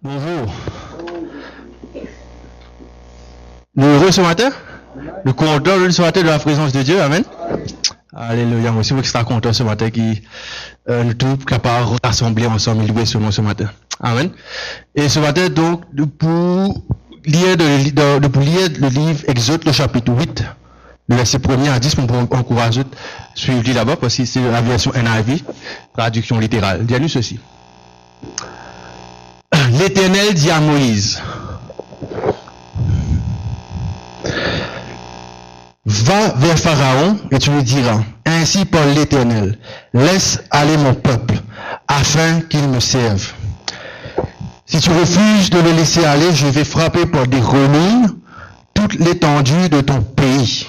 Bonjour. Nous heureux ce matin? Nous contents ce matin de la présence de Dieu. Amen. Alléluia. Moi aussi, je suis content ce matin qui nous tous capables de rassembler ensemble et louer ce nom ce matin. Amen. Et ce matin, donc, pour lire le livre Exode, le chapitre 8, le verset 1er à 10, on peut encourager suivre là-bas parce que c'est la version NIV, traduction littérale. Dis-nous ceci. L'Éternel dit à Moïse, va vers Pharaon et tu lui diras, ainsi parle l'Éternel, laisse aller mon peuple, afin qu'il me serve. Si tu refuses de le laisser aller, je vais frapper par des grenouilles toute l'étendue de ton pays.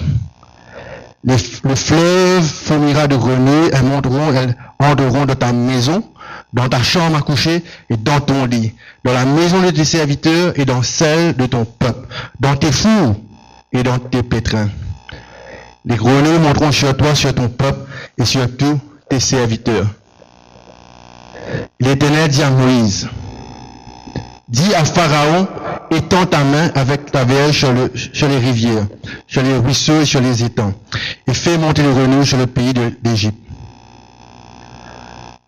Le fleuve fournira de grenouilles, elles entreront dans ta maison, dans ta chambre à coucher et dans ton lit, dans la maison de tes serviteurs et dans celle de ton peuple, dans tes fours et dans tes pétrins. Les grenouilles monteront sur toi, sur ton peuple et sur tous tes serviteurs. L'Éternel dit à Moïse, dis à Pharaon, étends ta main avec ta verge sur les rivières, sur les ruisseaux et sur les étangs, et fais monter les grenouilles sur le pays d'Égypte.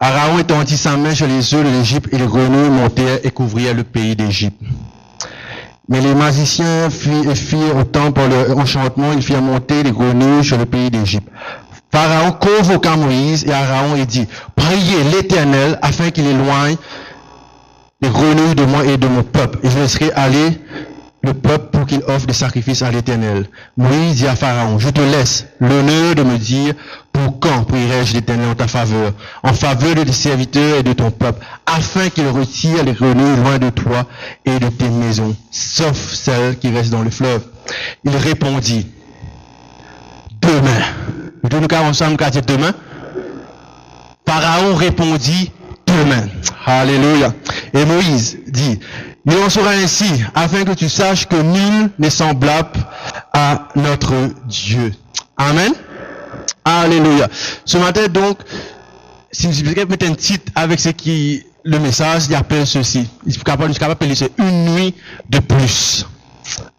Pharaon étendit sa main sur les eaux de l'Égypte et les grenouilles montèrent et couvrirent le pays d'Égypte. Mais les magiciens firent autant par leur enchantement, ils firent monter les grenouilles sur le pays d'Égypte. Pharaon convoqua Moïse et Aaron et dit, priez l'Éternel afin qu'il éloigne les grenouilles de moi et de mon peuple, et je laisserai aller le peuple pour qu'il offre des sacrifices à l'Éternel. Moïse dit à Pharaon, je te laisse l'honneur de me dire pour quand prierai-je l'Éternel en ta faveur, en faveur de tes serviteurs et de ton peuple, afin qu'il retire les grenouilles loin de toi et de tes maisons, sauf celles qui restent dans le fleuve. Il répondit, demain. Nous ensemble qu'à dire demain. Pharaon répondit, demain. Alléluia. Et Moïse dit, il en sera ainsi, afin que tu saches que nul n'est semblable à notre Dieu. Amen. Alléluia. Ce matin, donc, si nous mettons un titre avec ce qui, le message, il appelle ceci. Il est capable d'appeler c'est une nuit de plus.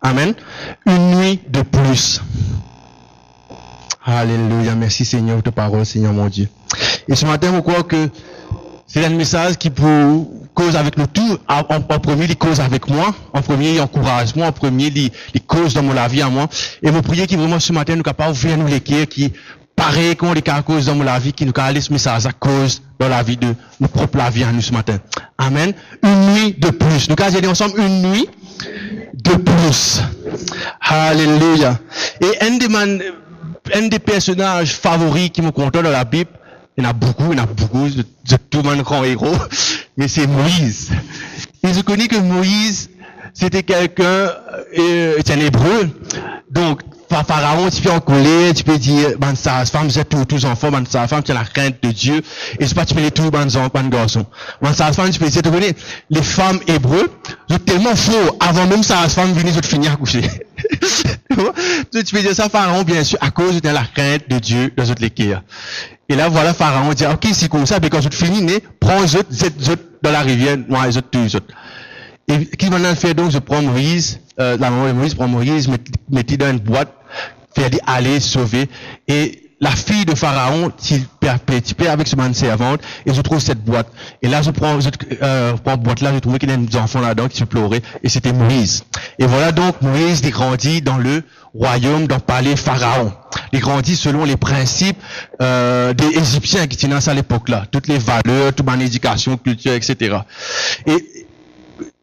Amen. Une nuit de plus. Alléluia. Merci Seigneur pour ta parole, Seigneur mon Dieu. Et ce matin, je crois que c'est un message qui pour cause avec nous tous. En premier, il cause avec moi. En premier, il encourage moi. En premier, il cause dans mon vie à moi. Et mon prière qui vraiment ce matin nous capable ouvrir nous les cœurs qui pareil qu'on les cause dans mon vie qui nous a ce message à cause dans la vie de nos propres vie à nous ce matin. Amen. Une nuit de plus. Nous allons ensemble une nuit de plus. Alléluia. Et un des personnages favoris qui me comptent dans la Bible, il y en a beaucoup, de tout le monde grand héros, mais c'est Moïse. Et je connais que Moïse, c'était quelqu'un, c'est un hébreu, donc, Pharaon, tu peux en coller, tu peux dire, sa femme, vous êtes tous enfants, sa femme, tu as la crainte de Dieu, et c'est pas, tu peux les tous, garçons. Sa femme, tu peux dire, tu connais, les femmes hébreux, sont tellement faux, avant même sa femme venir, de finir à coucher. Tu peux dire ça, Pharaon, bien sûr, à cause de la crainte de Dieu dans notre cœurs. Et là, voilà, Pharaon dit, ok, c'est comme ça, mais quand tu finis, prends les autres, dans la rivière, moi, les autres, tous les autres. Et qui va le faire donc, je prends Moïse, la maman de Moïse prend Moïse, mettez dans une boîte, faire dire aller sauver. Et la fille de Pharaon, tu peux avec ce man servante, et je trouve cette boîte. Et là, je prends boîte là, je trouvais qu'il y a des enfants là-dedans qui se pleuraient, et c'était Moïse. Et voilà donc, Moïse, il grandit dans le royaume, dans le palais Pharaon. Il grandit selon les principes, des Égyptiens qui tenaient ça à l'époque-là. Toutes les valeurs, toute mon éducation, culture, etc. Et,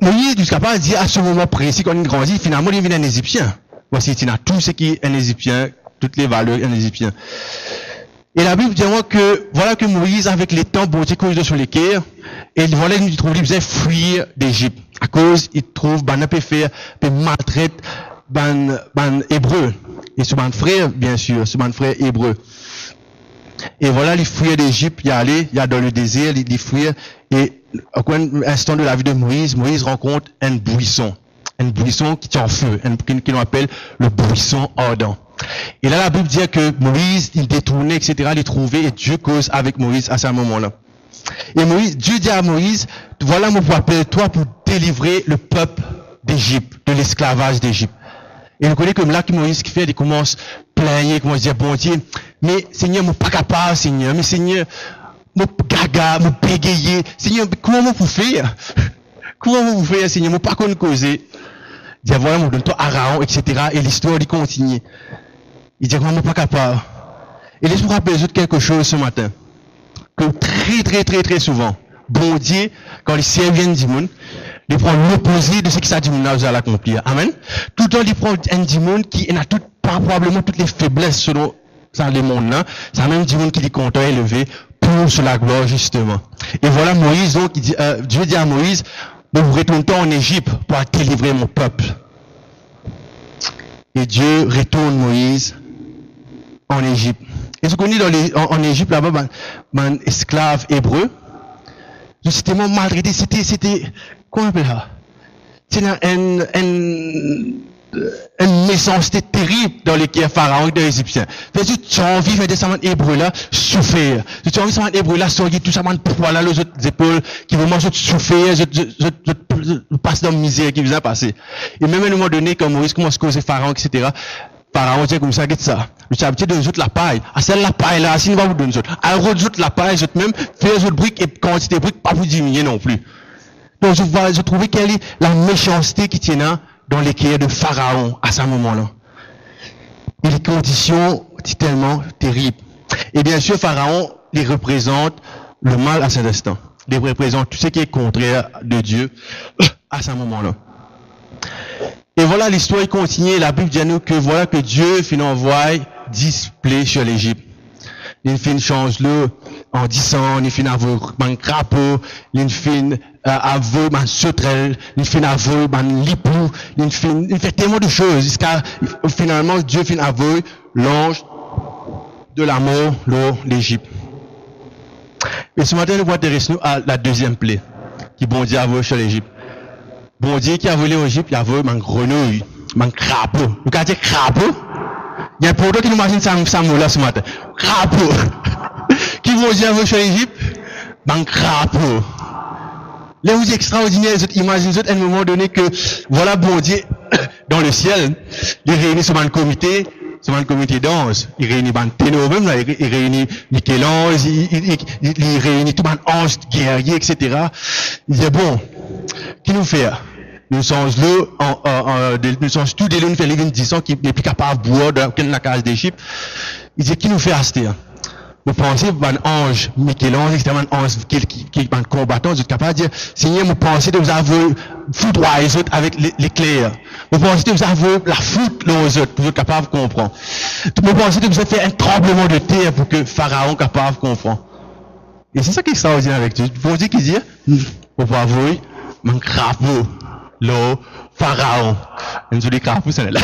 Moïse, jusqu'à pas dire à ce moment précis, quand il grandit, finalement, il devient un Égyptien. Voici, il a tout ce qui est un Égyptien, toutes les valeurs un Égyptien. Et la Bible dit que, voilà que Moïse, avec les temps, bon, il sur les cœurs, et voilà, il trouve, il faisait fuir d'Égypte. À cause, il trouve, peut maltraiter, hébreu. Et ce frère, bien sûr, ce frère hébreu. Et voilà, il fuyait d'Égypte, il a dans le désert, il fuyait, et, à un instant de la vie de Moïse, Moïse rencontre un buisson qui est en feu, qui l'on appelle le buisson ardent. Et là, la Bible dit que Moïse, il détournait, etc., il trouvait, et Dieu cause avec Moïse à ce moment-là. Et Dieu dit à Moïse, voilà mon appel, toi, pour délivrer le peuple d'Égypte, de l'esclavage d'Égypte. Et vous connaissez comme là que Moïse qui fait, il commence à plaigner, il commence à dire, bon Dieu, mais Seigneur, je ne suis pas capable, Seigneur, mais Seigneur, je suis gaga, je suis bégayé, Seigneur, comment vous faire? Comment vous faire, Seigneur, je ne suis pas qu'on causer. Il dit, voilà, je donne toi Aaron, etc. Et l'histoire, il continue. Il dit, comment je ne suis pas capable. Et laisse-moi rappeler les autres quelque chose ce matin. Que très souvent, bon Dieu, quand il servent un démon, il prend l'opposé de ce que ça démon a à l'accomplir. Amen. Tout le temps, il prend un démon qui a probablement toutes les faiblesses selon ça, les mondes là. C'est un même démon qui est content et élevé pour sur la gloire, justement. Et voilà Moïse, donc, Dieu dit à Moïse, vous retournez en Égypte pour délivrer mon peuple. Et Dieu retourne Moïse en Égypte. Et ce qu'on dit en Égypte, là-bas, un esclave hébreu, c'était maltraité, c'était, comment on appelle ça? C'était une méchanceté terrible dans les pharaons et les Égyptiens. Tu as envie de faire des hébreux là, souffrir. Tu as envie de faire des hébreux là, sortir tout ça, poids là, les autres épaules, qui vont manger, souffrir, je passe dans la misère qui vous a passé. Et même à un moment donné, quand Moïse commence à causer pharaon, etc., Pharaon dit comme ça, qu'est-ce ça? Je suis habitué de nous autres la paille. Ah, celle la paille là, si nous va vous donner nous autres. Alors, nous autres la paille, nous autres même, faire les autres briques et quantité de briques, pas vous diminuer non plus. Donc, je trouvais quelle est la méchanceté qui tient là dans les cahiers de Pharaon à ce moment-là. Et les conditions étaient tellement terribles. Et bien sûr, Pharaon, il représente le mal à cet instant. Il représente tout ce qui est contraire de Dieu à ce moment-là. Et voilà, l'histoire continue. La Bible dit à nous que voilà que Dieu fin envoie 10 plaies sur l'Égypte. Il fin change l'eau en 10 ans, il fin avouer un crapaud, il fin avouer un sauterelle, il fin avouer un lipou, il fait tellement de choses jusqu'à finalement Dieu fin avouer l'ange de la mort, l'Égypte. Et ce matin, nous voulons intéresser nous à la deuxième plaie qui bon Dieu avoué sur l'Égypte. Bon Dieu qui a volé en Égypte, il a volé un grenouille, un crapaud. Vous avez dit crapaud? Il y a un produit qui nous imagine ça mot là ce matin. Crapaud. Qui bon Dieu a volé sur l'Égypte? Un crapaud. Là où c'est extraordinaire, imaginez à un moment donné que, voilà bon Dieu, dans le ciel, il réunit sur un comité d'anges. Il réunit un ténor même là, il réunit Michel-Ange, il réunit tout un ange guerrier, etc. Il dit bon, qui nous fait? Nous sommes là, nous sommes tous des nous fait les 10 ans qui n'est plus capable de boire dans la case d'Égypte. Il dit qui nous fait acheter? Vous pensez un ange, Michel-Ange, c'est un ange qui est un combattant, vous êtes capable de dire, Seigneur, vous pensez que vous avez foudroyé les autres avec l'éclair. Vous pensez que vous avez la foudre aux autres, vous êtes capable de comprendre. Vous pensez que vous avez fait un tremblement de terre pour que Pharaon soit capable de comprendre. Et c'est ça qui est extraordinaire avec Dieu. Vous pensez qu'il dit, vous pouvez avouer, un crapaud, le Pharaon. Une jolie crapaud, c'est là.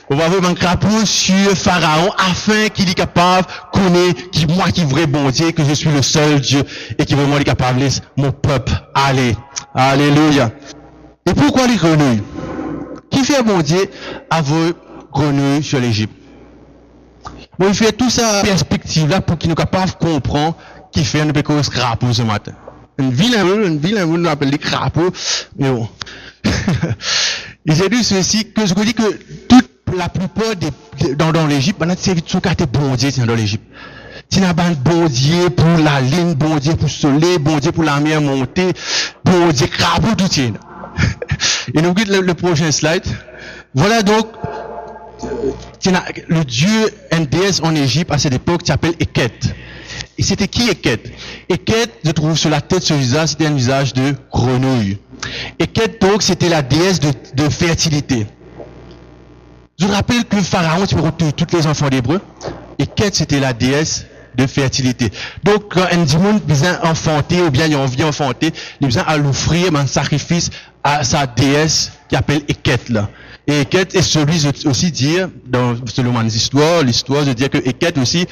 On va avoir un crapaud sur Pharaon afin qu'il est capable de connaître moi qui est vrai bon Dieu, que je suis le seul Dieu et qui vraiment est capable de laisser mon peuple aller. Alléluia. Et pourquoi les grenouilles? Qui fait bon Dieu avoir grenouilles sur l'Égypte? Bon, il fait tout ça perspective là pour qu'il nous capable de comprendre qui fait un peu cause crapaud ce matin. Un vilain, on appelle les crapauds, mais bon. Et j'ai dit ceci, que je vous dis que la plupart dans l'Égypte, c'est tout cas bon Dieu dans l'Égypte. C'est un bon Dieu pour la ligne, bon Dieu pour le soleil, bon Dieu pour la mer montée, bon Dieu crapaud tout tient. Et nous quittons le prochain slide. Voilà donc, le dieu, une déesse en Égypte à cette époque, qui s'appelle Eket. Et c'était qui Eket? Eket, je trouve sur la tête, ce visage, c'était un visage de grenouille. Eket, donc, c'était la déesse de fertilité. Je vous rappelle que Pharaon, tu peux retrouver tous les enfants d'Hébreux. Eket, c'était la déesse de fertilité. Donc, quand un démon vient enfanter, ou bien il a envie d'enfanter, il vient à l'offrir un sacrifice à sa déesse qui appelle Eket, là. Et Eket est celui aussi dire, selon mon histoire, de dire que Eket aussi,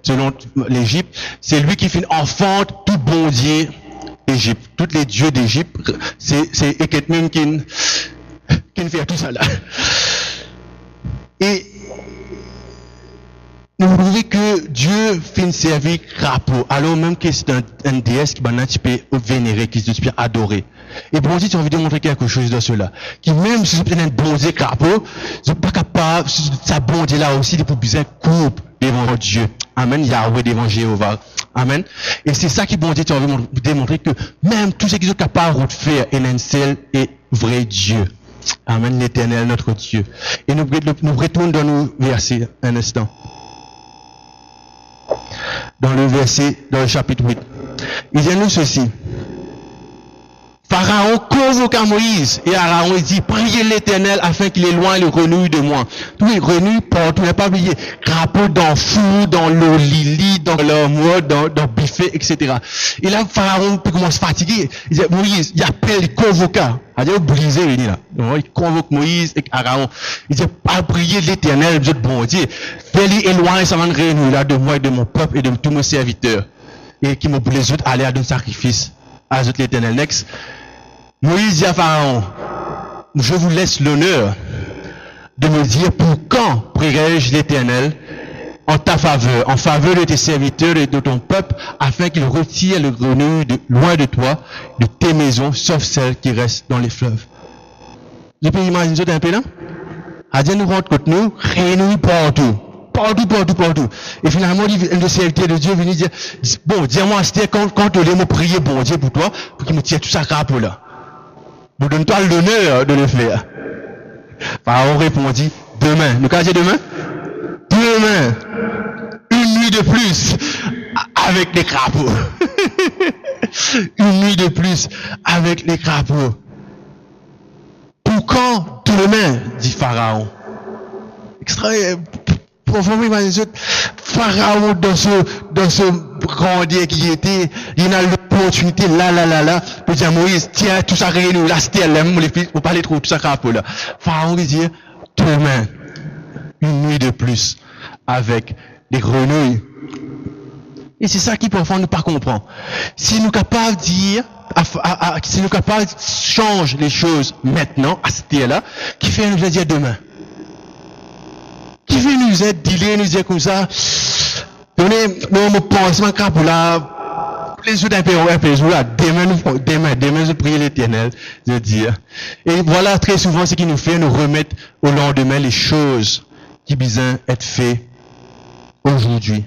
selon l'Égypte, c'est lui qui fait enfante tout bon Dieu d'Égypte. Tous les dieux d'Égypte, c'est Eket même qui fait tout ça là. Et nous trouvons que Dieu fait servir crapaud, alors même que c'est un déesse qui va un petit peu vénérer, qui se peut adorer. Et bon Dieu, tu as envie de montrer quelque chose de cela. Qui même si c'est peut-être un bon Dieu crapaud, je ne suis pas capable, sa bon Dieu là aussi, de pour bien coupe devant Dieu. Amen. Yahweh devant Jéhovah. Amen. Et c'est ça qui bon Dieu, tu as envie de démontrer que même tous ceux qui sont capables de faire, est un seul et vrai Dieu. Amen. L'éternel, notre Dieu. Et nous retournons dans nos versets un instant. Dans le chapitre 8. Il dit nous ceci. Pharaon convoqua Moïse et Aaron dit, priez l'Éternel afin qu'il éloigne le grenouille de moi. Oui, grenouille partout, ne pas oublier, crapaud dans four, dans l'eau lili, dans leur mode, dans buffet, etc. Et là, Pharaon commence à fatiguer. Il dit, Moïse, il appelle, il convoqua. Il dit, brisé, il dit là. Donc, il convoque Moïse et Aaron. Il dit, pas prier l'Éternel, vous êtes bon Dieu. Fais-lui éloigner sa grenouille là de moi et de mon peuple et de tous mes serviteurs. Et qui m'ont pour les autres aller à un sacrifice à l'Éternel. Next. Moïse dit à Pharaon, je vous laisse l'honneur de me dire pour quand prierai-je l'Éternel en ta faveur, en faveur de tes serviteurs et de ton peuple, afin qu'il retire le grenouille loin de toi, de tes maisons, sauf celles qui restent dans les fleuves. Je peux imaginer un peu là? Adieu nous rentre contre nous, grenouille partout. Partout. Et finalement, le serviteur de Dieu venu dire, bon, dis-moi, c'était quand tu allais me prier, bon Dieu, pour toi, pour qu'il me tire tout ça crapaud là. Vous donne-toi l'honneur de le faire. Pharaon répondit, demain. Nous casez demain? Demain. Une nuit de plus avec les crapauds. Une nuit de plus avec les crapauds. Pour quand demain? Dit Pharaon. Extrait profondément. Pharaon dans ce grand Dieu qui était, il a l'opportunité là, pour dire Moïse, tiens, tout ça réunit, là, c'était l'aime, les filles, faut pas aller trop, tout ça crapaud là. Pharaon lui dit, demain, une nuit de plus, avec les grenouilles. Et c'est ça qui parfois nous pas comprend. Si nous capables de dire, si nous capables de changer les choses maintenant, à cette là, qui fait nous dire demain? Qui veut nous aider, dealer, nous dire comme ça, donnez, nous, mon pensement crapaud là, les autres un peu, là, demain, je prie l'Éternel, je dis. Et voilà, très souvent, ce qui nous fait nous remettre au lendemain les choses qui besoin être faites aujourd'hui.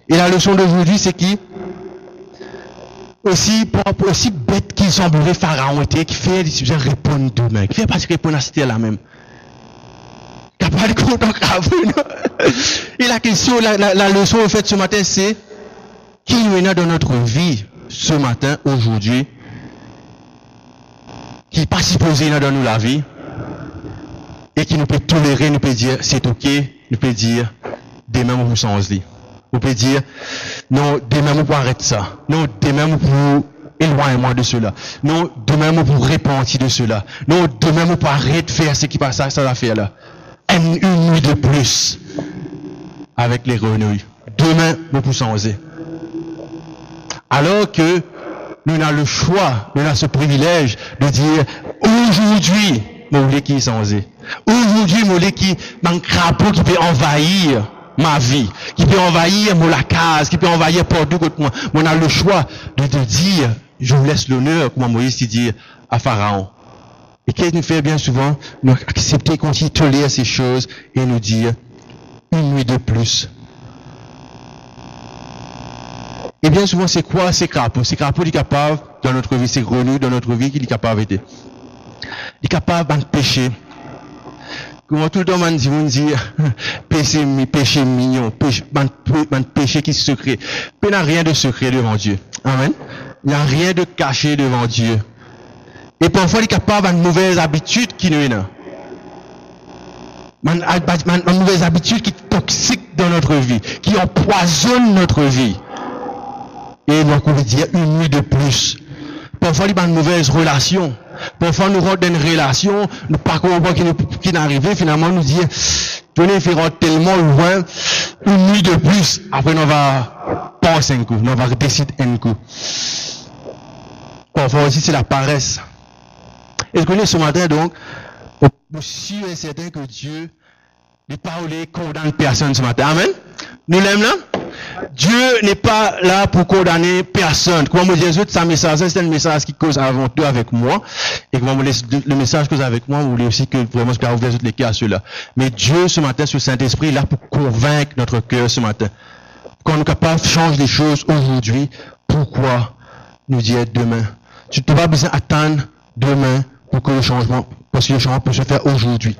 Et la leçon d'aujourd'hui, c'est qui? Aussi bête qu'il semblerait Pharaon était, qui fait des répondre demain, qui fait pas répondre à cette là même. Capable de content. Et la question, la leçon en fait ce matin, c'est qui nous est dans notre vie ce matin, aujourd'hui, qui n'est pas supposé dans nous la vie, et qui nous peut tolérer, nous peut dire c'est ok, nous peut dire demain on vous change lit. On peut dire non, demain on peut arrêter ça. Non, demain on peut éloigner-moi de cela. Non, demain on peut repentir de cela. Non, demain on peut arrêter de faire ce qui passe ça va faire là. Une nuit de plus avec les grenouilles. Demain, nous pouvons changer. Alors que nous avons le choix, nous avons ce privilège de dire aujourd'hui, nous voulons qui changer. Aujourd'hui, nous voulons qui un crapaud qui peut envahir ma vie, qui peut envahir la case, qui peut envahir partout contre moi. On a le choix de dire, je vous laisse l'honneur, comme Moïse dit à Pharaon. Et qu'est-ce que nous fait bien souvent? Nous accepter, continuer, tolérer ces choses et nous dire une nuit de plus. Et bien souvent, c'est quoi ces crapauds? Ces crapauds, ils sont capables, dans notre vie, ces grenouilles, dans notre vie, qu'ils sont capables d'être. Ils sont capables de pécher. Comment tout le temps, on dit, péché mignon, péché qui est secret. Il n'y a rien de secret devant Dieu. Amen. Il n'y a rien de caché devant Dieu. Et parfois, il est capable d'une mauvaise habitude qui nous est là. Une mauvaise habitude qui est toxique dans notre vie, qui empoisonne notre vie. Et donc, on veut dire une nuit de plus. Parfois, il y a une mauvaise relation. Parfois, nous rentrons dans une relation, nous pas comprendre qui n'est arrivé, finalement, nous dire, tenez, faire tellement loin, une nuit de plus. Après, on va penser un coup, on va décider un coup. Parfois aussi, c'est la paresse. Et je connais ce matin, donc, je suis certain que Dieu de parler condamne personne ce matin. Amen. Nous l'aimons là? Dieu n'est pas là pour condamner personne. Comment me dire, c'est un message, c'est un message qui cause avant tout avec moi. Et comment me laisse le message cause avec moi, vous voulez aussi que vraiment je peux ouvrir les cœurs à ceux-là. Mais Dieu, ce matin, ce Saint-Esprit, est là pour convaincre notre cœur ce matin. Quand on est capable de changer les choses aujourd'hui, pourquoi nous dire demain? Tu n'as pas besoin d'attendre demain pour que le changement, parce que le changement peut se faire aujourd'hui.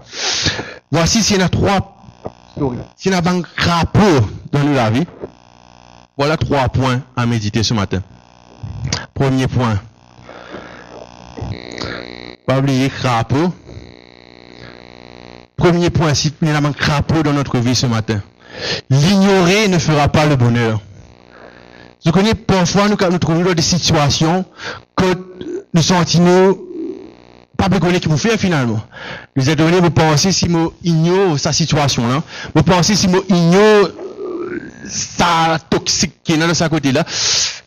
Voici s'il y en a trois. S'il y en a un crapaud dans la vie, voilà 3 points à méditer ce matin. Premier point. Pas oublier crapaud. Premier point, s'il y en a un crapaud dans notre vie ce matin. L'ignorer ne fera pas le bonheur. Je connais parfois nous trouvons dans des situations que nous sentons pas besoin qui vous fait finalement. Nous êtes donné, vous pensez si vous ignore sa situation là, vous pensez si vous ignore sa toxique qui est dans sa côté là,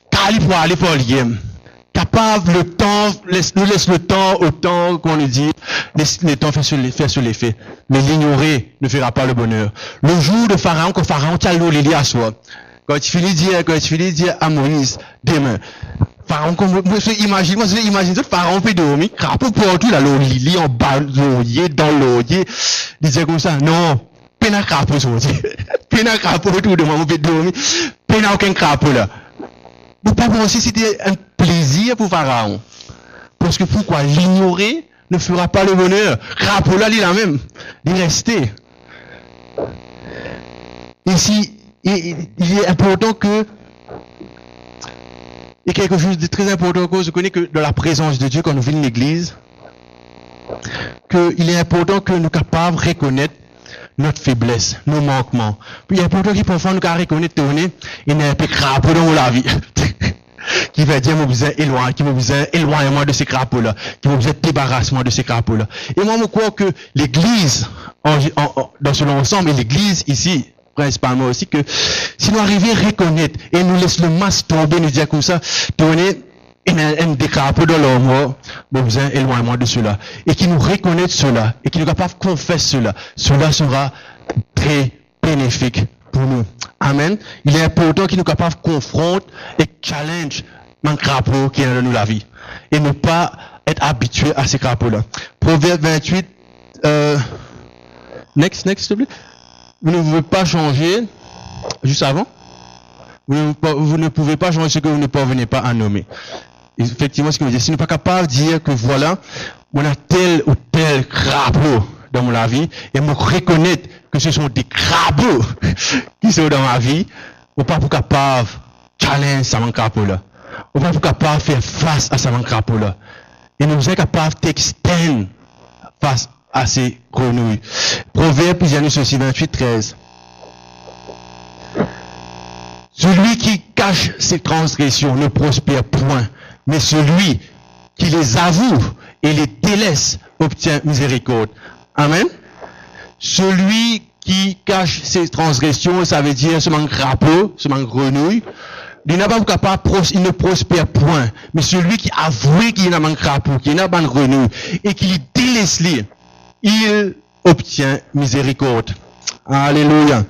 car il pour aller pour le game. Capable le temps, nous laisse le temps autant qu'on nous dit, laisse le temps faire sur les faits. Mais l'ignorer ne fera pas le bonheur. Le jour de Pharaon, quand Pharaon t'a l'Olélie à soi, quand tu finis de dire à Moïse, demain, Pharaon, imagine tout, Pharaon peut dormir, crapaud pour tout, là, l'Olélie en bas, l'oyer, dans l'oyer, il disait comme ça, non, peine à crapaud, peine à crapaud, tout de moi, on peut dormir, peine à aucun crapaud, là. Vous pas penser que c'était un plaisir pour Pharaon. Parce que pourquoi? L'ignorer ne fera pas le bonheur. Crapaud, là, il est là même. Il est resté. Ici, il est important que, il y a quelque chose de très important que je connais que dans la présence de Dieu quand nous venons à l'église, qu'il est important que nous soyons capables de reconnaître notre faiblesse, nos manquements. Puis il est important que parfois nous soyons reconnaître il y a un peu crapaud dans la vie. Qui va dire, moi, besoin éloignement de ces crapauds-là, qui va besoin débarrassement de ces crapauds-là. Et moi, je crois que l'église, dans son ensemble, et l'église ici, principalement aussi, que si nous arrivons à reconnaître et nous laissons le masque tomber, nous dire comme ça, tourner, il y a un des crapauds dans leur mort, nous besoin éloignement de cela. Et qui nous reconnaît cela, et qui nous capable de confesser cela, cela sera très bénéfique pour nous. Amen. Il est important qu'il nous capable de confronter et challenge un crapaud qui est dans nous la vie. Et ne pas être habitué à ces crapauds-là. Proverbe 28, next, s'il te plaît. Vous ne pouvez pas changer, juste avant, vous ne pouvez pas changer ce que vous ne parvenez pas à nommer. Et effectivement, ce que vous dites, si nous ne sommes pas capable de dire que voilà, on a tel ou tel crapaud dans ma vie, et me reconnaître que ce sont des crapauds qui sont dans ma vie, on n'est pas capable de challenge ça mon crapaud là. On n'est pas capable de faire face à ça mon crapaud là. Et nous sommes capables d'extendre face à ces grenouilles. Proverbe, puis il y a ceci, 28, 13. Celui qui cache ses transgressions ne prospère point, mais celui qui les avoue et les délaisse obtient miséricorde. Amen. Celui qui cache ses transgressions, ça veut dire ce manque crapaud, ce manque grenouille, il n'est pas capable, il ne prospère point. Mais celui qui avoue qu'il n'a pas de crapaud, qu'il n'a pas de grenouille, et qui délaisse lui, il obtient miséricorde. Alléluia.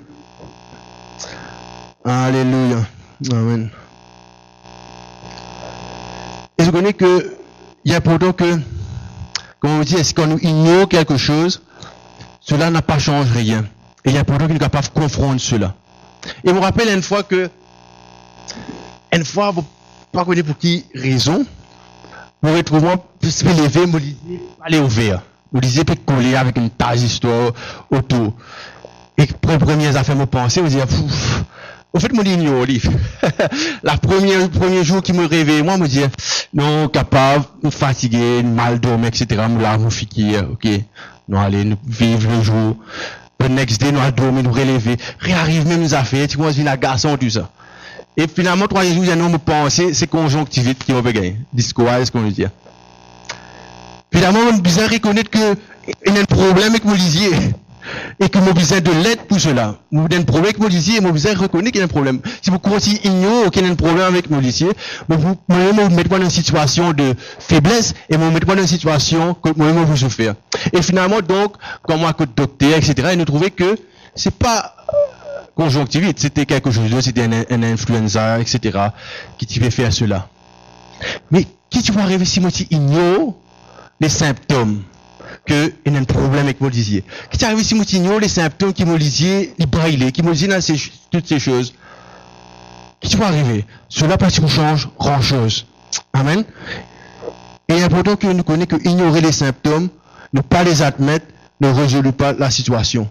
Alléluia. Amen. Et je connais que, il est important que, comme on dit, est-ce qu'on nous ignore quelque chose, cela n'a pas changé rien. Et il est important qu'il nous capable de confronter cela. Et je me rappelle une fois, vous pas connaître pour qui raison, vous retrouvez moi, plus levé, vous lisez, aller au verre. Vous lisez, puis coller avec une tasse d'histoire autour. Et pour les premières affaires, vous pensez, vous dites, au fait, moi, l'ignore, le premier jour qui me réveille, moi, me dit, non, capable, fatigué, mal dormir, etc., me lave, me fiquer, ok. Nous allons vivre le jour. Le next day, nous allons dormir, nous relever. Réarrive même les affaires, tu vois, la garçon, tout ça. Et finalement, 3 jours, nous me penser, c'est conjonctivite qui va gagner. Discours, est-ce qu'on veut dire. Finalement, on a besoin de reconnaître qu'il y a un problème avec mon lisier. Et que mon besoin de l'aide pour cela. Vous avez un problème avec mon lisier, et mon besoin de reconnaître qu'il y a un problème. Si vous continuez à ignorer qu'il y a un problème avec mon lisier, vous mettez dans une situation de faiblesse, et vous mettez dans une situation que moi-même vous souffrez. Et finalement, donc, comme moi, côté docteur, etc., ils nous trouvaient que c'est pas conjonctivite, c'était quelque chose d'autre, c'était un influenza, etc., qui t'y fait faire cela. Mais qui tu vas arriver si moi tu ignores les symptômes que il y a un problème avec mon disier? Qui tu arrive si moi tu ignores les symptômes qui m'ont lisier, les brailler, qui m'ont dit toutes ces choses? Qui tu vas arriver? Cela parce qu'on change grand chose. Amen. Et il est important que nous connaissions que ignorer les symptômes, ne pas les admettre, ne résout pas la situation.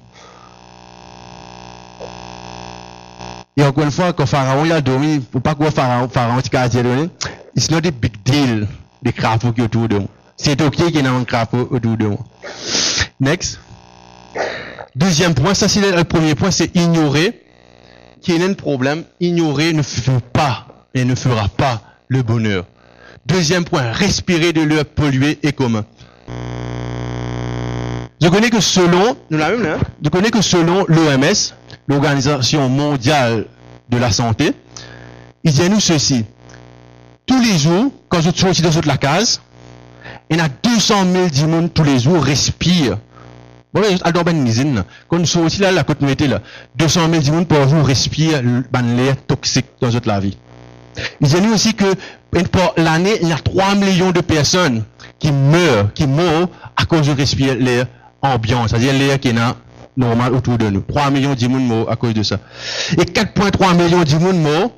Et encore une fois, quand Pharaon il a dormi, il ne faut pas que Pharaon a dit, it's not a big deal, des crapauds qui autour de moi. C'est ok qu'il y ait un crapaud autour de moi. Next. Deuxième point, ça c'est le premier point, c'est ignorer qu'il y a un problème. Ignorer ne fait pas et ne fera pas le bonheur. Deuxième point, respirer de l'air pollué et commun. Je connais que selon l'OMS, l'Organisation mondiale de la santé, il dit à nous ceci. Tous les jours, quand je suis dans la case, il y a 200 000 démons tous les jours respirent. Bon, quand nous sommes aussi là, la côte mété là, 200 000 démons par jour respirent l'air toxique dans notre la vie. Il dit à nous aussi que pour l'année, il y a 3 millions de personnes qui meurent à cause de respirer l'air ambiant, c'est-à-dire l'air qui est normal autour de nous. 3 millions de monde morts à cause de ça. Et 4,3 millions de monde morts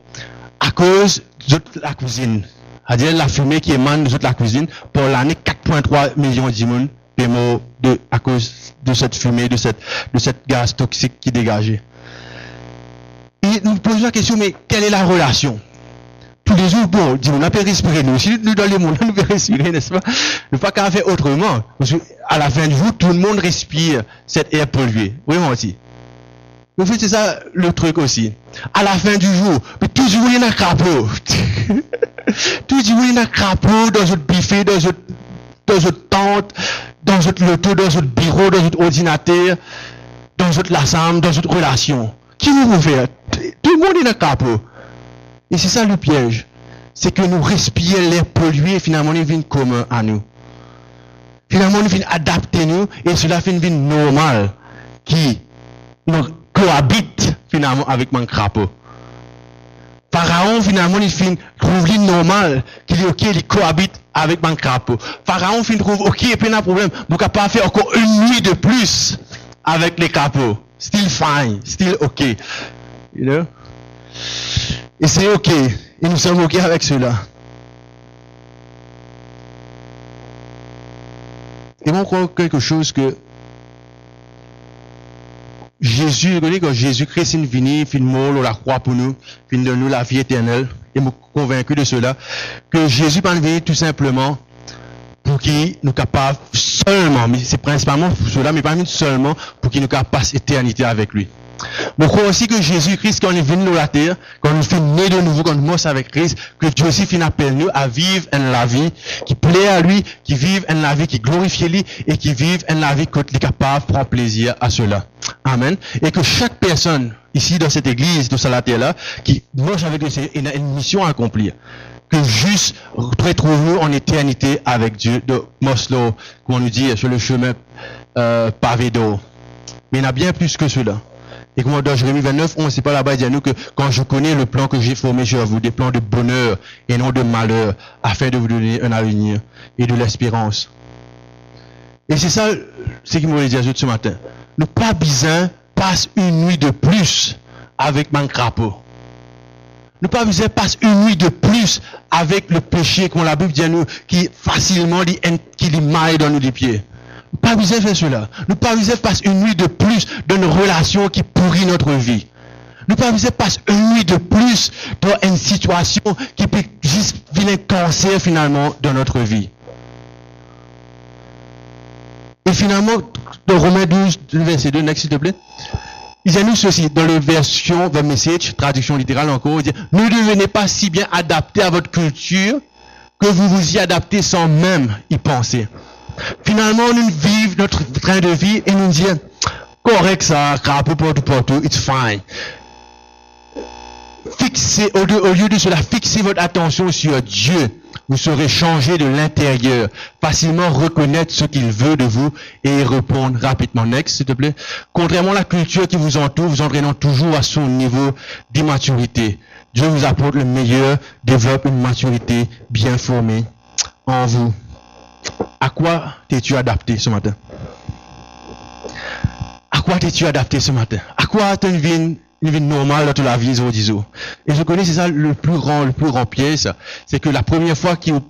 à cause de la cuisine. C'est-à-dire la fumée qui émane de la cuisine. Pour l'année, 4,3 millions de monde est mort à cause de cette fumée, de cette gaz toxique qui est dégagé. Et nous posons la question, mais quelle est la relation? Tous les jours, bon, on a pu respirer, nous aussi, nous dans le monde, nous pouvons respirer, n'est-ce pas? Ne pas qu'à faire autrement. Parce qu'à la fin du jour, tout le monde respire cet air pollué. Oui, moi aussi. En fait, c'est ça le truc aussi. À la fin du jour, mais toujours il y a un crapaud. Toujours il y a un crapaud dans votre buffet, dans votre tente, dans votre loto, dans votre bureau, dans votre ordinateur, dans votre lassam, dans votre relation. Qui vous fait? Tout le monde est un crapaud. Et c'est ça le piège. C'est que nous respirons l'air pollué et finalement il vient commun à nous. Finalement il vient adapter nous et cela fait une vie normale qui nous cohabite finalement avec mon crapaud. Pharaon finalement il fait trouve l'île normale qu'il est ok, il cohabite avec mon crapaud. Pharaon fin trouve ok, et puis il y a un problème, nous ne pas faire encore une nuit de plus avec les crapauds. Still fine, still ok. You know? Et c'est ok. Et nous sommes ok avec cela. Et on croit quelque chose que Jésus, quand Jésus-Christ est venu, il mort la croix pour nous, il donne nous la vie éternelle. Et me convaincu de cela, que Jésus n'est pas venu tout simplement pour qu'il nous capable seulement, mais c'est principalement pour cela, mais pas seulement pour qu'il nous capable passer éternité avec lui. Je crois aussi que Jésus-Christ, quand il est venu dans la terre, quand nous sommes nés de nouveau, quand nous sommes avec Christ, que Dieu aussi appelle nous à vivre la vie qui plaît à lui, qui vive la vie qui glorifie lui, et qui vive la vie qu'il est capable de prendre plaisir à cela. Amen. Et que chaque personne, ici dans cette église, dans cette terre-là, qui mange avec lui, il a une mission à accomplir. Que juste retrouver en éternité avec Dieu, de Moslo, comme on nous dit, sur le chemin pavé d'or. Mais il y en a bien plus que cela. Et comme dans Jérémie 29, on ne sait pas là-bas, il dit à nous que quand je connais le plan que j'ai formé sur vous, des plans de bonheur et non de malheur, afin de vous donner un avenir et de l'espérance. Et c'est ça, ce qu'il m'a dit à ce matin. Ne pas besoin passe une nuit de plus avec mon crapaud. Ne pas besoin passe une nuit de plus avec le péché, comme la Bible dit à nous, qui facilement qui maille dans nos pieds. Ne pas besoin faire cela. Ne pas besoin passer une nuit de plus dans une relation qui pourrit notre vie. Ne pas besoin passer une nuit de plus dans une situation qui peut juste venir cancer finalement dans notre vie. Et finalement, dans Romains 12, verset 2, next s'il te plaît. Il y a nous ceci, dans la version The Message, traduction littérale encore, il dit, ne devenez pas si bien adaptés à votre culture que vous vous y adaptez sans même y penser. Finalement, nous vivons notre train de vie et nous disons, correct ça, crapaud partout, it's fine. Fixez, au lieu de cela, fixez votre attention sur Dieu. Vous serez changé de l'intérieur, facilement reconnaître ce qu'il veut de vous et y répondre rapidement. Next, s'il te plaît. Contrairement à la culture qui vous entoure, vous entraînant toujours à son niveau d'immaturité. Dieu vous apporte le meilleur, développe une maturité bien formée en vous. À quoi t'es-tu adapté ce matin? À quoi t'es-tu adapté ce matin? À quoi t'as une vie normale dans la vie aujourd'hui? Et je connais, c'est ça le plus grand piège, c'est que la première fois qu'il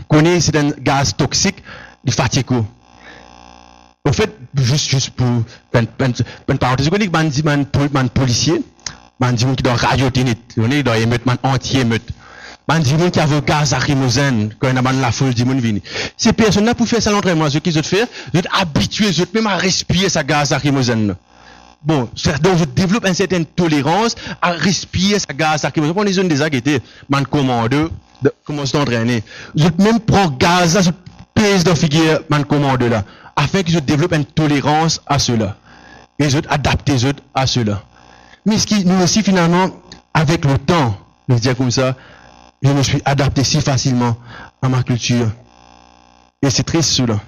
connaît c'est un gaz toxique, il fatigue. Au fait, juste pour une parenthèse, je connais que un policier, un qui doit radioter net, il doit émettre un anti-émeute. Man dit qui a un gaz lacrymogène quand il a la foule dit mon vini. Ces personnes-là pour faire ça l'entraînement, ce qu'ils ont fait, ils sont habitués même à respirer ce gaz lacrymogène. Bon, donc je développe une certaine tolérance à respirer ce gaz lacrymogène. Pour les zones des agétés, man commande, commence d'entraîner. Je même prends gaz, je pèse dans figure man commande là, afin que je développe une tolérance à cela. Et je adapte à cela. Mais ce qui nous aussi finalement, avec le temps, je dire comme ça, je me suis adapté si facilement à ma culture. Et c'est triste cela.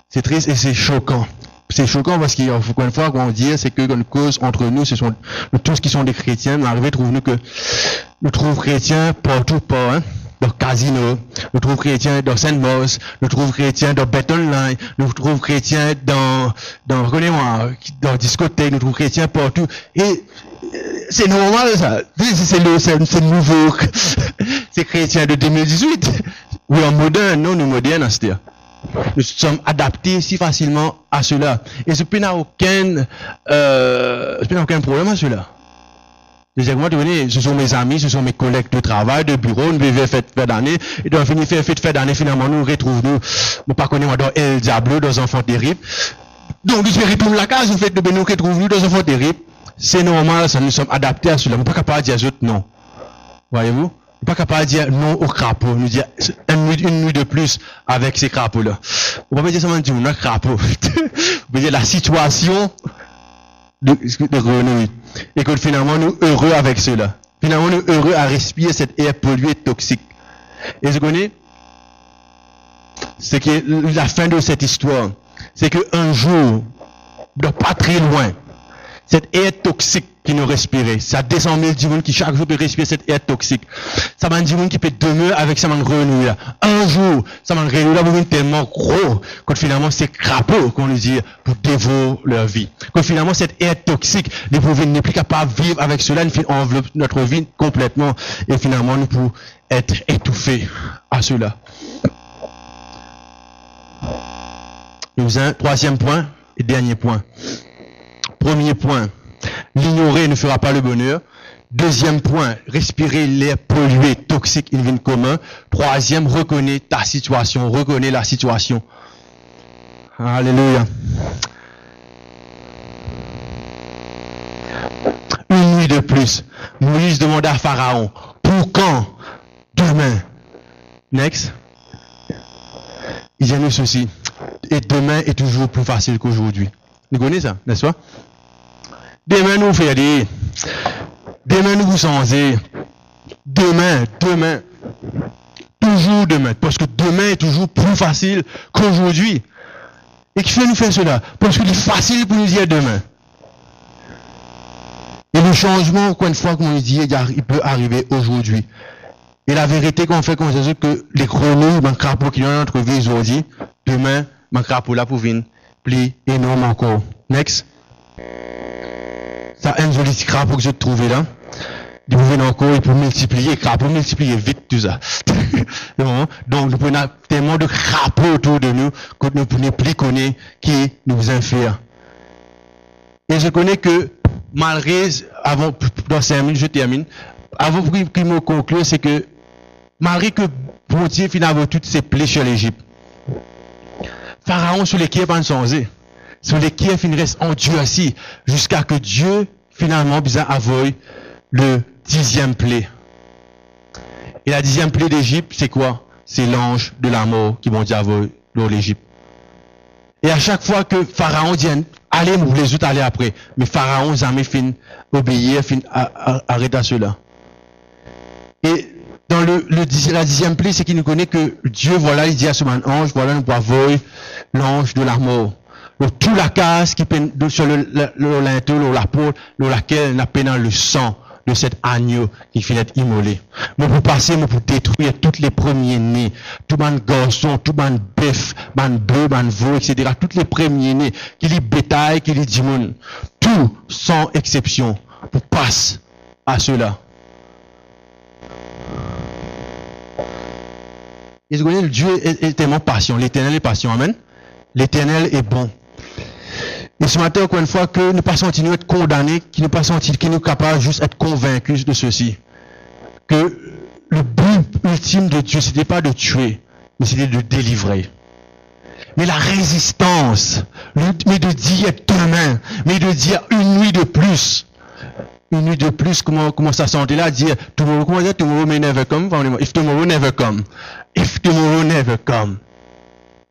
C'est triste et c'est choquant. C'est choquant parce qu'il y a une fois qu'on dit, c'est que une cause entre nous, ce sont tous qui sont des chrétiens. Mais arrivé, trouve-nous que nous trouvons chrétiens partout, pas, hein, dans Casino, nous trouvons chrétiens dans Saint-Mos, nous trouvons chrétiens dans Bet Online, nous trouvons chrétiens dans discothèque, nous trouvons chrétiens partout. Et c'est normal ça. C'est nouveau. C'est chrétien de 2018. Oui, en moderne, non, nous modernes, c'est-à-dire. Nous sommes adaptés si facilement à cela. Et ce n'a aucun problème à cela. Ce sont mes amis, ce sont mes collègues de travail, de bureau, nous vivons fête d'année, et dans finir fête d'année, finalement, nous retrouvons, nous pas connaissons dans El Diablo, dans Enfants Terribles. Donc, nous retournons la case, nous retrouvons dans Enfants Terribles. C'est normal, ça, nous sommes adaptés à cela. Nous ne sommes pas capables de dire non. Voyez-vous? Nous ne sommes pas capables de dire non aux crapauds. Nous dire une nuit de plus avec ces crapauds-là. On ne peut pas dire seulement dire non, crapaud. On peut dire la situation de grenouille. Et que finalement, nous heureux avec cela. Finalement, nous heureux à respirer cette air pollué toxique. Et je connais, c'est que la fin de cette histoire, c'est qu'un jour, pas très loin, cette air toxique qui nous respirait, ça descend 1000 démons qui chaque jour peut respirer cette air toxique. Ça m'a dit qui peut demeurer avec ça m'a renoué là. Un jour, ça m'a renoué là pour venir tellement gros que finalement c'est crapaud qu'on nous dit pour dévorer leur vie. Que finalement cette air toxique, les pauvres n'est plus capable de vivre avec cela, nous enveloppe notre vie complètement et finalement nous pouvons être étouffés à cela. Nous avons un troisième point et dernier point. Premier point, l'ignorer ne fera pas le bonheur. Deuxième point, respirer l'air pollué, toxique, il vient commun. Troisième, reconnais ta situation, reconnais la situation. Alléluia. Une nuit de plus, Moïse demanda à Pharaon, pour quand? Demain. Next. Il y a le souci. Et demain est toujours plus facile qu'aujourd'hui. Vous connaissez ça, n'est-ce pas? Demain nous faire des. Demain nous vous changer. Demain. Toujours demain. Parce que demain est toujours plus facile qu'aujourd'hui. Et qui fait nous faire cela? Parce qu'il est facile pour nous dire demain. Et le changement, encore une fois, comme on dit, il peut arriver aujourd'hui. Et la vérité qu'on fait, comme c'est que les grenouilles, les crapauds qui ont notre vie aujourd'hui, demain, les crapauds là pour venir, plus énorme encore. Next. Ça, un joli crapaud que j'ai trouvé là. Il peut venir encore, il peut multiplier, crapaud, multiplier vite tout ça. Donc, nous prenons tellement de crapauds autour de nous que nous ne pouvons plus connaître qui nous infère. Et je connais que, malgré, avant, dans 5 minutes, je termine, avant qu'il me conclue, c'est que, malgré que bon Dieu finalement toutes ces plaies sur l'Égypte, Pharaon sur lesquels pas changé, sur lesquels il reste en Dieu assis, jusqu'à que Dieu finalement bien avoue le 10e plaie. Et la 10e plaie d'Égypte, c'est quoi? C'est l'ange de la mort qui m'a dit avoue dans l'Égypte. Et à chaque fois que Pharaon dit allez, vous les autres aller après, mais Pharaon jamais fin obéir, fin arrêter cela. Et dans dans la 10e plaie, c'est qu'il nous connaît que Dieu, voilà, il dit à ce ange, voilà, nous pouvons l'ange de la mort. Donc, toute la case qui peine sur le linteau, la peau, laquelle n'a peine dans le sang de cet agneau qui finit d'être immolé. Mais pour passer, mais pour détruire tous les premiers-nés, tout le garçon, tout le bœuf, le bœuf, le veau, etc. Tous les premiers-nés, qui les bétail, qui les dimones, tout sans exception, pour passer à ceux-là. Et vous voyez, Dieu est tellement patient, l'Éternel est patient, amen. L'Éternel est bon. Et ce matin, encore une fois, que ne pas sentir être condamnés, qui ne pas sentir qu'il nous capable juste être convaincus de ceci. Que le but ultime de Dieu, c'était pas de tuer, mais c'était de délivrer. Mais la résistance, mais de dire demain, mais de dire une nuit de plus. Une nuit de plus, comment ça sentait là, dire tomorrow, comment dire tomorrow may never come, if tomorrow never come. If tomorrow never come.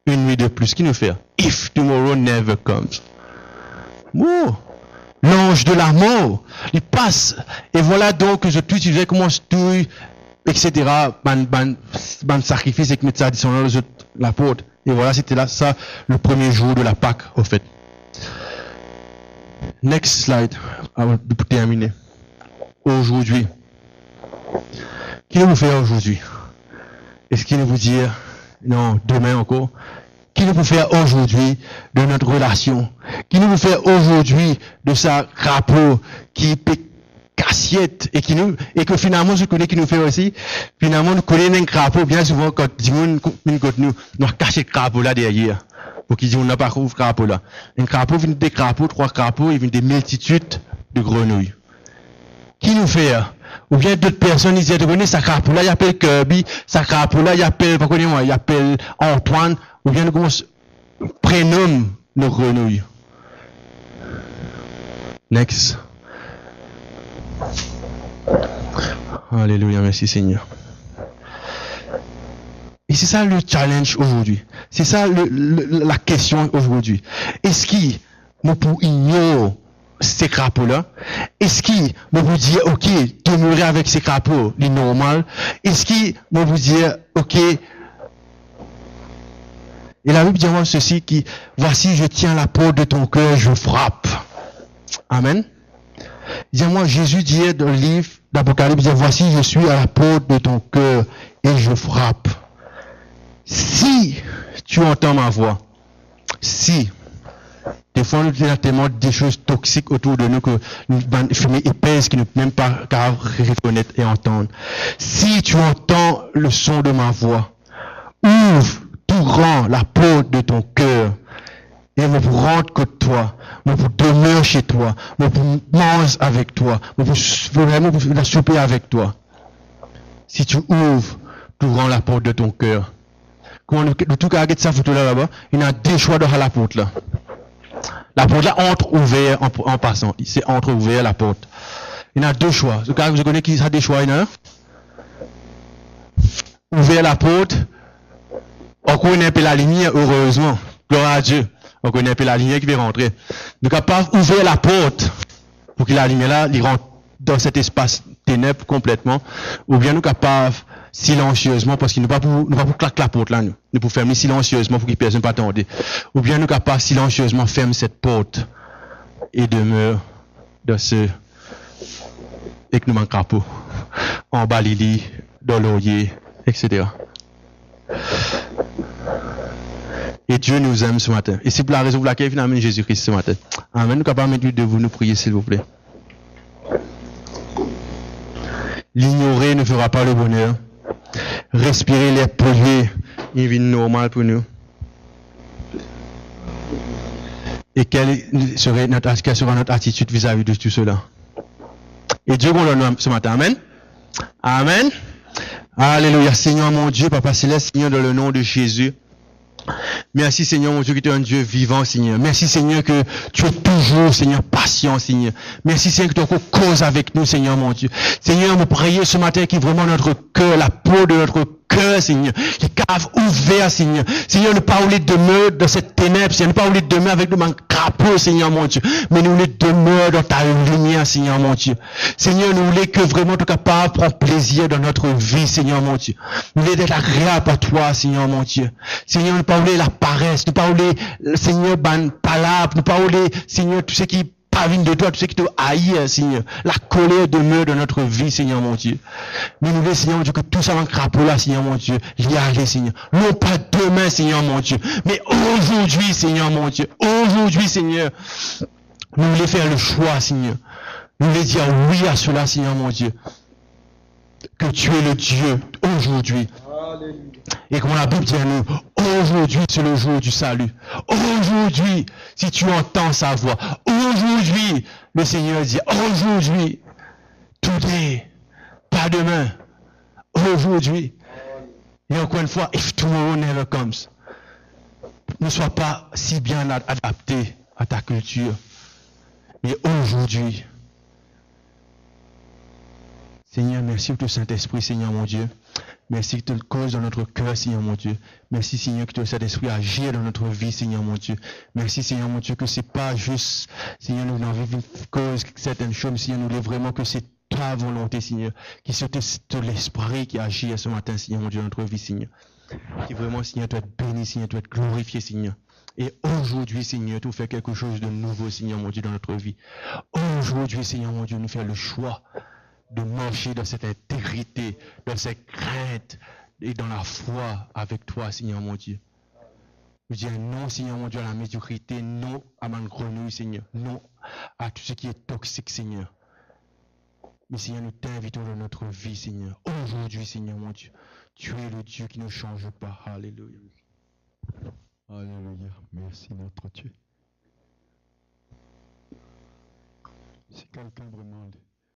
Une nuit de plus, qui nous fait? If tomorrow never comes. Oh, l'ange de la mort, il passe. Et voilà donc que je t'utilisais comment je touille, etc. Ban sacrifice et que mettre ça dans la porte. Et voilà, c'était là, ça, le premier jour de la Pâque, au fait. Next slide, pour terminer. Aujourd'hui. Qu'est-ce que vous faites aujourd'hui? Est-ce qu'il vous dit, non, demain encore? Qui nous peut faire aujourd'hui de notre relation? Qui nous peut faire aujourd'hui de sa crapaud qui est cassiette et que finalement je connais qui nous fait aussi, finalement nous connaissons un crapaud bien souvent quand nous caché le crapaud là derrière. Pour qu'ils disent on n'a pas trouvé crapaud là. Un crapaud vient des crapauds, 3 crapauds, il vient des multitudes de grenouilles. Qui nous fait? Ou bien d'autres personnes, ils disent, sa crapaud là, il appelle Kirby, sa crapaud là, il appelle, pas connais moi, il appelle Antoine, ou bien nous prénomme nos grenouilles. Next. Alléluia, merci Seigneur. Et c'est ça le challenge aujourd'hui. C'est ça la question aujourd'hui. Est-ce qu'il nous pour ignorer ces crapauds-là? Est-ce qu'il nous pour dire, ok, demeurer avec ces crapauds, c'est normal? Est-ce qu'il nous pour dire, ok, et la Bible dit moi ceci qui, voici, je tiens la porte de ton cœur, je frappe. Amen. Dis-moi, Jésus dit dans le livre d'Apocalypse, voici, je suis à la porte de ton cœur et je frappe. Si tu entends ma voix, si, des fois nous avons tellement des choses toxiques autour de nous que nous fumons épaisse qui ne peut même pas reconnaître et entendre. Si tu entends le son de ma voix, ouvre tout grand la porte de ton cœur et me pour rentrer contre toi, me pour demeurer chez toi, me pour manger avec toi, me pour vraiment pour la souper avec toi. Si tu ouvres tout grand la porte de ton cœur. Comment nous tout cas regarder ça photo là-bas, il y a 2 choix de la porte là. La porte là entre ouvert en passant, c'est entre ouvert la porte. Il y a 2 choix. Vous connaissez qui a des choix là? Ouvert la porte. On connaît un peu la lumière, heureusement. Gloire à Dieu. On connaît un peu la lumière qui va rentrer. Nous sommes capables d'ouvrir la porte pour que la lumière là, il rentre dans cet espace ténèbres complètement. Ou bien nous sommes capables silencieusement, parce qu'il ne va pas pour claquer la porte là, nous pouvons fermer silencieusement pour que personne ne pas attendre. Ou bien nous sommes capables silencieusement fermer cette porte et demeure dans ce et que nous manquons crapaud, en bas lili, dans l'oreiller, etc. Et Dieu nous aime ce matin. Et c'est pour la raison pour laquelle il amène Jésus-Christ ce matin. Amen. Nous sommes capables de vous nous prier, s'il vous plaît. L'ignorer ne fera pas le bonheur. Respirer l'air pollué, il est normal pour nous. Et quelle sera notre attitude vis-à-vis de tout cela? Et Dieu nous donne ce matin. Amen. Amen. Alléluia. Seigneur mon Dieu, Papa Céleste, Seigneur, dans le nom de Jésus. Merci Seigneur, mon Dieu, que tu es un Dieu vivant, Seigneur. Merci Seigneur, que tu es toujours, Seigneur, patient, Seigneur. Merci Seigneur, que tu causes avec nous, Seigneur, mon Dieu. Seigneur, nous prions ce matin qui est vraiment notre cœur, la peau de notre cœur, Seigneur. Les caves ouvertes, Seigneur. Seigneur, ne pas où les demeure dans cette ténèbre, Seigneur. Ne pas où les demeure avec le manque crapaud, Seigneur, mon Dieu. Mais nous les demeure dans ta lumière, Seigneur, mon Dieu. Seigneur, nous voulons que vraiment tu es capable de prendre plaisir dans notre vie, Seigneur, mon Dieu. Nous voulons être agréable à toi, Seigneur, mon Dieu. Seigneur, ne pas oublier la paresse, ne pas oublier, Seigneur, ban palabre, ne pas oublier, Seigneur, tout ce qui pavine de toi, tout ce qui te haït, Seigneur. La colère demeure dans notre vie, Seigneur, mon Dieu. Mais nous voulons, Seigneur, mon Dieu, que tout ça va crapaud là, Seigneur, mon Dieu. Y aller, Seigneur. Non pas demain, Seigneur, mon Dieu. Mais aujourd'hui, Seigneur, mon Dieu. Aujourd'hui, Seigneur. Nous voulons faire le choix, Seigneur. Nous voulons dire oui à cela, Seigneur, mon Dieu. Que tu es le Dieu aujourd'hui. Et comme la Bible dit à nous, aujourd'hui c'est le jour du salut. Aujourd'hui, si tu entends sa voix, aujourd'hui, le Seigneur dit, aujourd'hui, today, pas demain, aujourd'hui. Et encore une fois, if tomorrow never comes, ne sois pas si bien adapté à ta culture. Mais aujourd'hui, Seigneur, merci pour le Saint-Esprit, Seigneur mon Dieu. Merci que tu le causes dans notre cœur, Seigneur mon Dieu. Merci, Seigneur, que tu le Saint-Esprit agir dans notre vie, Seigneur mon Dieu. Merci, Seigneur mon Dieu, que c'est pas juste, Seigneur, nous n'en vivons cause certaines choses, Seigneur, nous voulons vraiment que c'est ta volonté, Seigneur, qui soit l'Esprit qui agit ce matin, Seigneur mon Dieu, dans notre vie, Seigneur. Qui vraiment, Seigneur, doit être béni, Seigneur, doit être glorifié, Seigneur. Et aujourd'hui, Seigneur, tu fais quelque chose de nouveau, Seigneur mon Dieu, dans notre vie. Aujourd'hui, Seigneur mon Dieu, nous faire le choix de marcher dans cette intégrité, dans cette crainte et dans la foi avec toi, Seigneur mon Dieu. Je dis non, Seigneur mon Dieu, à la médiocrité, non à ma grenouille, Seigneur, non à tout ce qui est toxique, Seigneur. Mais Seigneur, nous t'invitons dans notre vie, Seigneur. Aujourd'hui, Seigneur mon Dieu, tu es le Dieu qui ne change pas. Alléluia. Alléluia. Merci notre Dieu. Si quelqu'un vous demande